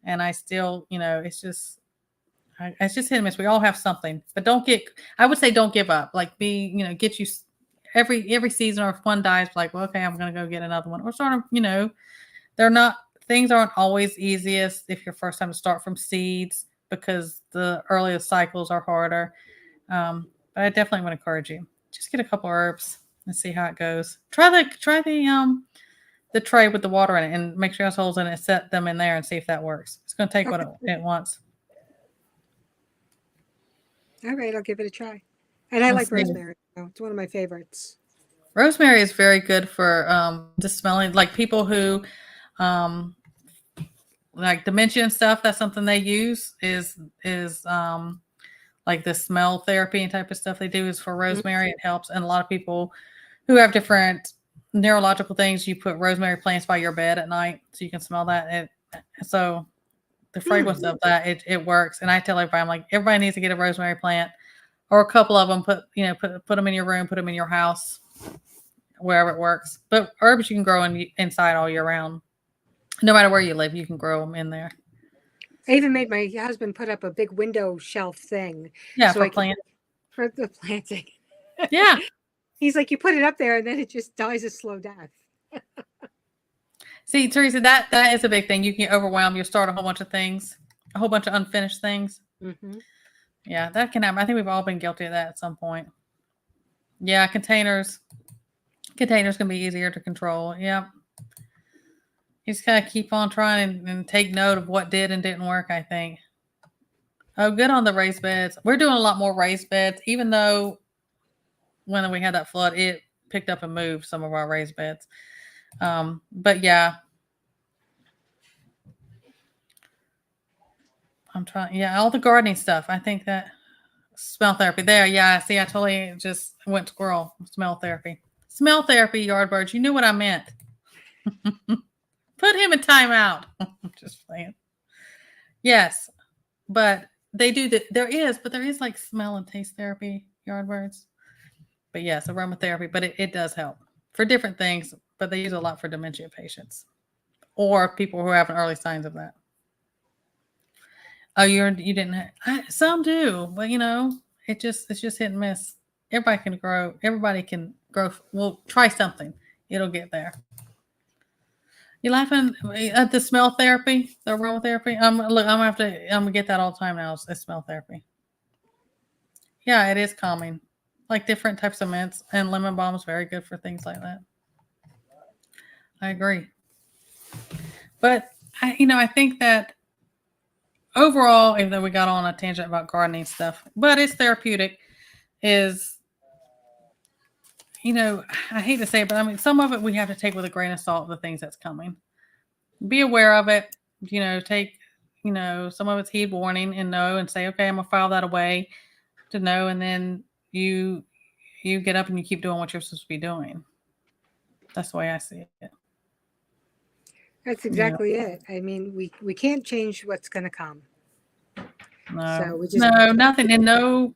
and I still it's just hit and miss. We all have something, but I would say don't give up. Like get you every season, or if one dies, like well, okay, I'm gonna go get another one, or sort of they're not things aren't always easiest if you're first time to start from seeds because the earliest cycles are harder. But I definitely would encourage you. Just get a couple herbs and see how it goes. Try the tray with the water in it and make sure it has holes in it. Set them in there and see if that works. It's going to take what Okay. it wants. All right, I'll give it a try. And I Let's like see. rosemary. It's one of my favorites. Rosemary is very good for just smelling. Like people who um, like dementia and stuff. That's something they use is like the smell therapy and type of stuff they do is for Mhm. rosemary. It helps. And a lot of people who have different neurological things, you put rosemary plants by your bed at night so you can smell that. So the fragrance of that, it works. And I tell everybody, I'm like, everybody needs to get a rosemary plant or a couple of them. Put them in your room, put them in your house, wherever it works. But herbs you can grow inside all year round. No matter where you live, you can grow them in there. I even made my husband put up a big window shelf thing Yeah, so for I could plants. for the planting. Yeah. He's like, you put it up there and then it just dies a slow death. See, Teresa, that is a big thing. You can get overwhelmed. You'll start a whole bunch of things, a whole bunch of unfinished things. Mm-hmm. Yeah, that can happen. I think we've all been guilty of that at some point. Yeah, containers can be easier to control. Yeah. You just gotta keep on trying and take note of what did and didn't work, I think. Oh, good on the raised beds. We're doing a lot more raised beds, even though when we had that flood, it picked up and moved some of our raised beds. But yeah, I'm trying. Yeah, all the gardening stuff. I think that smell therapy there. Yeah, see, I totally just went squirrel. Smell therapy. Smell therapy, Yardbirds. You knew what I meant. Put him in timeout. Just playing. Yes, but they do that. There is like smell and taste therapy, Yardbirds. But yes, aromatherapy. But it does help for different things. But they use a lot for dementia patients or people who have early signs of that. Oh, you didn't have, some do, but it's just hit and miss. Everybody can grow. Everybody can grow. Well, try something. It'll get there. You laughing at the smell therapy, the aromatherapy? Look, I'm gonna get that all the time now. It's smell therapy. Yeah, it is calming. Like different types of mints and lemon balm is very good for things like that. I agree. But I think that overall, even though we got on a tangent about gardening stuff, but it's therapeutic, is I hate to say it, but I mean, some of it we have to take with a grain of salt, the things that's coming. Be aware of it, take, some of it's heed warning and know and say, okay, I'm going to file that away to know. And then you get up and you keep doing what you're supposed to be doing. That's the way I see it. That's exactly it. I mean, we can't change what's going to come. No, so we just no, nothing. And no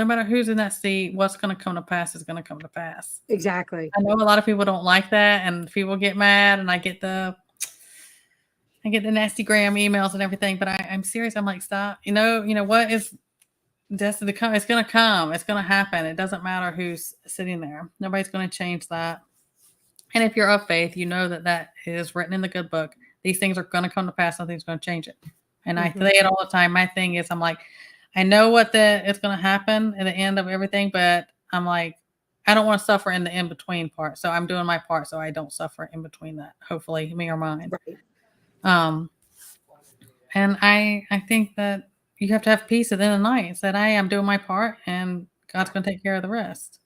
matter who's in that seat, what's going to come to pass is going to come to pass. Exactly. I know a lot of people don't like that, and people get mad, and I get the nasty gram emails and everything. But I'm serious. I'm like, stop. You know what is destined to come? It's going to come. It's going to happen. It doesn't matter who's sitting there. Nobody's going to change that. And if you're of faith, you know that is written in the good book. These things are going to come to pass. Nothing's going to change it. And I say it all the time. My thing is, I'm like, I know it's going to happen at the end of everything, but I'm like, I don't want to suffer in the in-between part. So I'm doing my part so I don't suffer in between that, hopefully, me or mine. Right. And I think that you have to have peace at the end of the night. It's that I am doing my part and God's going to take care of the rest.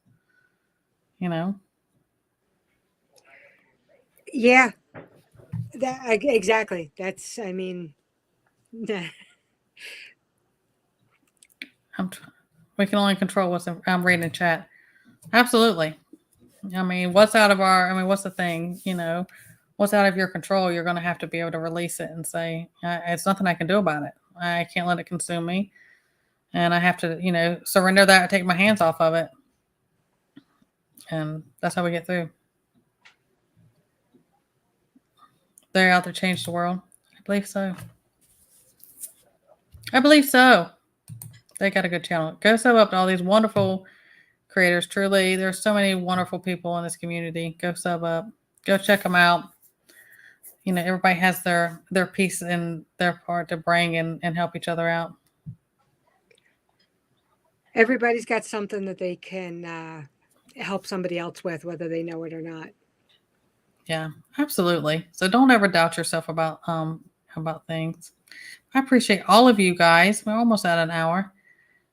Yeah. Exactly. That's, I mean, we can only control what's I'm reading in chat. Absolutely. I mean, what's the thing, what's out of your control, you're going to have to be able to release it and say, it's nothing I can do about it. I can't let it consume me. And I have to, surrender that, take my hands off of it. And that's how we get through. They're out there to change the world. I believe so. They got a good channel. Go sub up to all these wonderful creators. Truly, there's so many wonderful people in this community. Go sub up. Go check them out. Everybody has their piece in their part to bring and help each other out. Everybody's got something that they can help somebody else with, whether they know it or not. Yeah, absolutely. So don't ever doubt yourself about things. I appreciate all of you guys. We're almost at an hour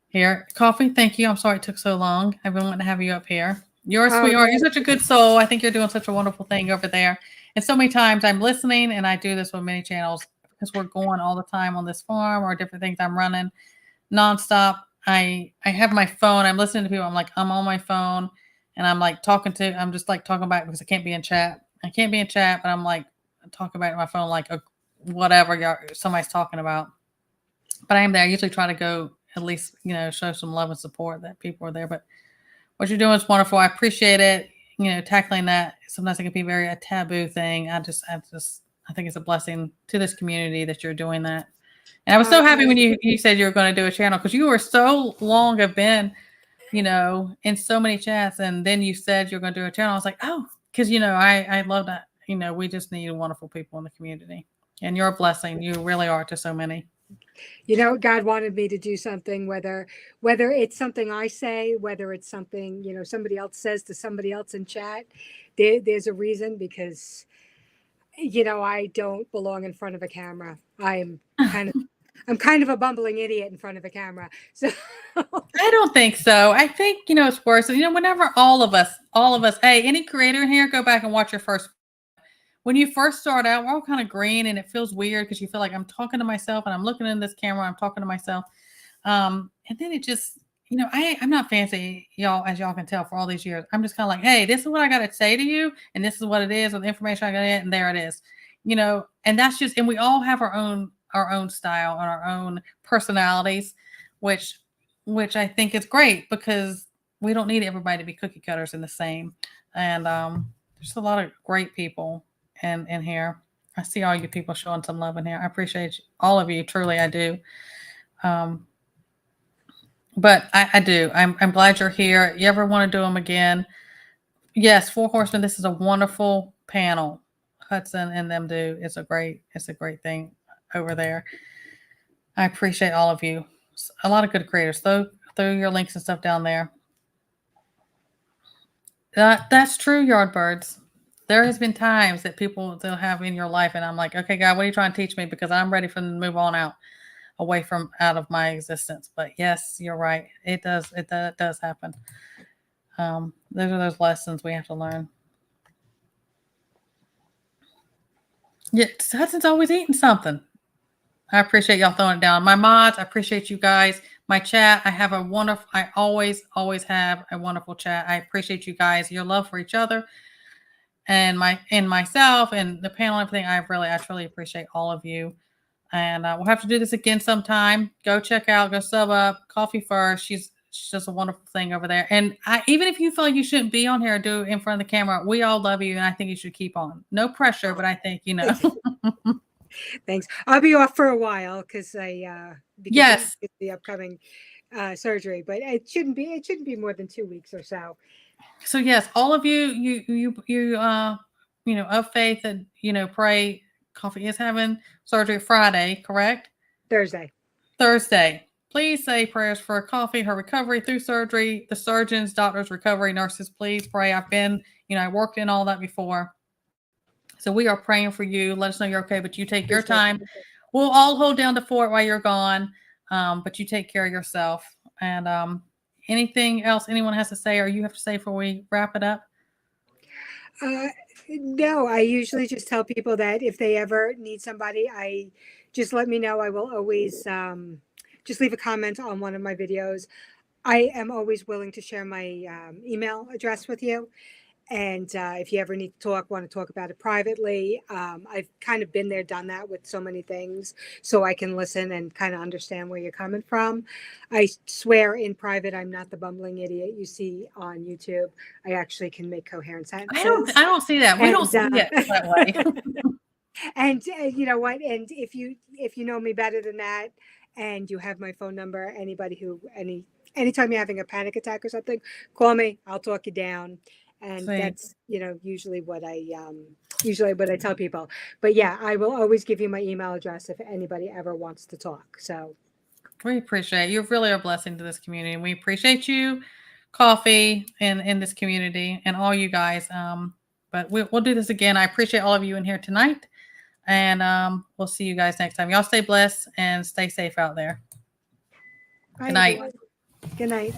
here. Coffee, thank you. I'm sorry it took so long. I've been wanting to have you up here. You're a sweetheart. You're such a good soul. I think you're doing such a wonderful thing over there. And so many times I'm listening, and I do this with many channels because we're going all the time on this farm or different things I'm running nonstop. I have my phone. I'm listening to people. I'm like, I'm on my phone, and I'm like I'm just like talking back because I can't be in chat. I can't be in chat, but I'm like talking about my phone like whatever somebody's talking about. But I am there. I usually try to go at least, show some love and support that people are there. But what you're doing is wonderful. I appreciate it. Tackling that. Sometimes it can be a taboo thing. I just I think it's a blessing to this community that you're doing that. And I was so happy when you said you were going to do a channel, because you were so long have been, in so many chats, and then you said you're going to do a channel. I was like, oh, because I love that. We just need wonderful people in the community, and you're a blessing. You really are to so many. God wanted me to do something, whether it's something I say, whether it's something somebody else says to somebody else in chat. There's a reason, because I don't belong in front of a camera. I'm kind of a bumbling idiot in front of a camera. So I don't think so. I think, it's worse. Whenever all of us, hey, any creator in here, go back and watch your first. When you first start out, we're all kind of green, and it feels weird because you feel like I'm talking to myself and I'm looking in this camera, I'm talking to myself. And then it just, I'm not fancy, y'all, as y'all can tell, for all these years. I'm just kind of like, hey, this is what I got to say to you, and this is what it is, with the information I got to get, and there it is. And that's just, and we all have our own style and our own personalities, which I think is great, because we don't need everybody to be cookie cutters and the same. And there's a lot of great people in here. I see all you people showing some love in here. I appreciate all of you. Truly, I do. But I do. I'm glad you're here. You ever want to do them again? Yes, Four Horsemen. This is a wonderful panel. Hudson and them do. It's a great thing over there. I appreciate all of you. A lot of good creators. Throw your links and stuff down there. That's true, Yardbirds. There has been times that they'll have in your life, and I'm like, okay, God, what are you trying to teach me? Because I'm ready for them to move on out of my existence. But yes, you're right. It does happen. Those are those lessons we have to learn. Yeah, Hudson's always eating something. I appreciate y'all throwing it down. My mods, I appreciate you guys. My chat, I always have a wonderful chat. I appreciate you guys, your love for each other, and myself and the panel and everything. I truly appreciate all of you. And we'll have to do this again sometime. Go check out, go sub up Coffee First. She's just a wonderful thing over there. And even if you feel like you shouldn't be on here, do it in front of the camera. We all love you, and I think you should keep on. No pressure, but I think Thanks. I'll be off for a while because yes, the upcoming surgery, but it shouldn't be more than 2 weeks or so. So yes, all of you of faith, and pray. Coffee is having surgery Friday, correct? Thursday. Please say prayers for Coffee, her recovery through surgery, the surgeons, doctors, recovery nurses. Please pray. I worked in all that before. So we are praying for you. Let us know you're okay, but you take your time. We'll all hold down the fort while you're gone, but you take care of yourself. And anything else anyone has to say, or you have to say before we wrap it up? No, I usually just tell people that if they ever need somebody, I just let me know. I will always just leave a comment on one of my videos. I am always willing to share my email address with you. And if you ever need to want to talk about it privately, I've kind of been there, done that with so many things, so I can listen and kind of understand where you're coming from. I swear in private, I'm not the bumbling idiot you see on YouTube. I actually can make coherent sentences. I don't see that. We don't see it that way. And you know what? And if you know me better than that, and you have my phone number, anytime you're having a panic attack or something, call me. I'll talk you down. And that's usually what I tell people. But yeah, I will always give you my email address if anybody ever wants to talk. So we appreciate you. Really are a blessing to this community. We appreciate you, Coffee, and in this community, and all you guys. But we'll do this again. I appreciate all of you in here tonight, and we'll see you guys next time. Y'all stay blessed and stay safe out there. Bye, Good night. everyone. Good night.